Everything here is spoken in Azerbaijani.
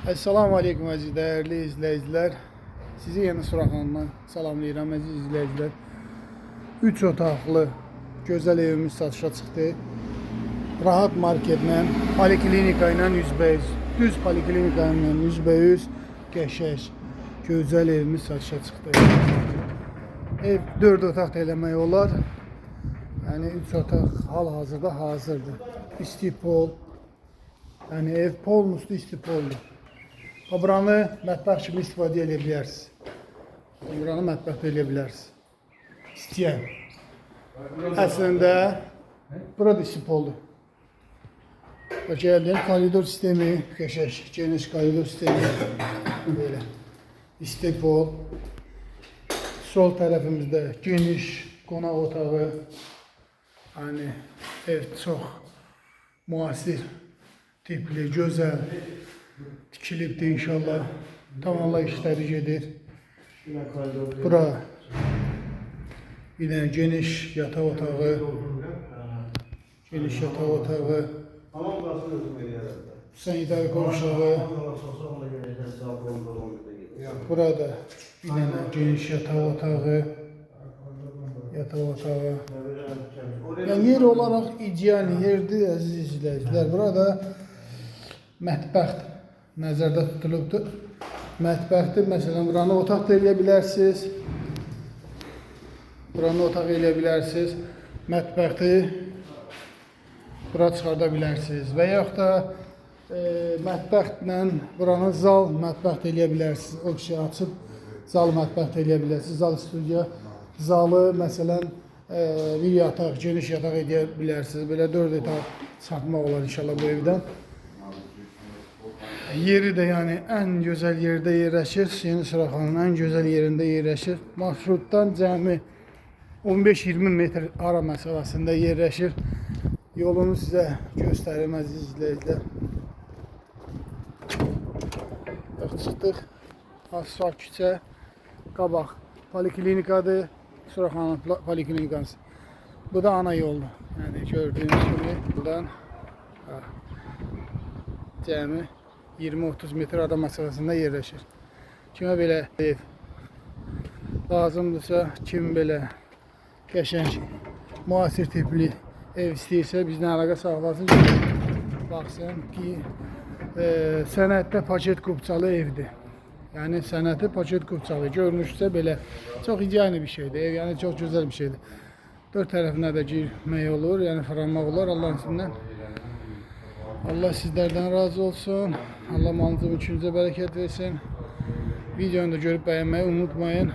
Esselamu Aleyküm əziz dəyərli izləyicilər. Sizi yeni suraxandan salamlayıram əziz izləyicilər. 3 otaqlı gözəl evimiz satışa çıxdı. Rahat marketlə, poliklinika ilə üzbəüz, düz poliklinika ilə üzbəüz qəşəng, gözəl evimiz satışa çıxdı. Ev 4 otaq da eləmək olar. Yəni 3 otaq hal-hazırda hazırdır. İstipol. Yəni ev polmustu istipoldur. Buranı mətbəx kimi istifadə edə bilərsiniz. Buranı mətbəxdə edə bilərsiniz. İstəyən. Əslində burada istipoldur. Gəldim, koridor sistemi, qəşəng, geniş koridor sistemi. Belə. İstipol. Sol tərəfimizdə geniş qonaq otağı. Yəni ev çox müasir, tipli, gözəl. Tikilibdir inşallah. Tamamla işləri gedir. Bura yine geniş yataq otağı. Geniş yataq otağı. Sanitar qovşağı. Burada yine geniş yataq otağı. Yataq otağı. Yani yer olarak ideal yerdir əziz izləyicilər. Burada mətbəx nəzərdə tutulubdur. Mətbəxdir. Məsələn, buranı otaq da eləyə bilərsiniz. Buranı otaq eləyə bilərsiniz. Mətbəxdir. Bura çıxarda bilərsiniz. Və yaxud da mətbəxlə buranı zal mətbəx də eləyə bilərsiniz. O kişi açıb zal mətbəx də eləyə bilərsiniz. Zal studiya. Zalı, məsələn, bir yataq, geniş yataq eləyə bilərsiniz. Belə 4 yataq çıxartmaq olar inşallah bu evdən. Yeri de yani en güzel yerde yerleşir. Yeni Suraxanın en güzel yerinde yerleşir. Marşrutdan cəmi 15-20 metr ara məsafəsində yerleşir. Yolunu sizə göstərim əziz izləyicilər. Çıxdıq. Asfalt küçə. Qabaq poliklinikadır. Suraxanın poliklinikası. Bu da ana yoldur. Yani gördüğünüz gibi buradan cəmi 20-30 metr ara məsafəsində yerləşir. Kimə belə ev lazımdırsa, kim belə qəşəng, müasir tipli ev istəyirsə bizdən əlaqə saxlasın ki, baxsın ki, sənətdə paket qubçalı evdir. Yəni sənəti paket qubçalı görünüşsə belə çox ideal bir şeydir. Ev yəni çox gözəl bir şeydir. 4 tərəfinə də girmək olur, yəni fırlanmaq olar Allahın iznindən. Allah sizlerden razı olsun. Allah malınızı üçünüze bereket versin. Videonu da görüp beğenmeyi unutmayın.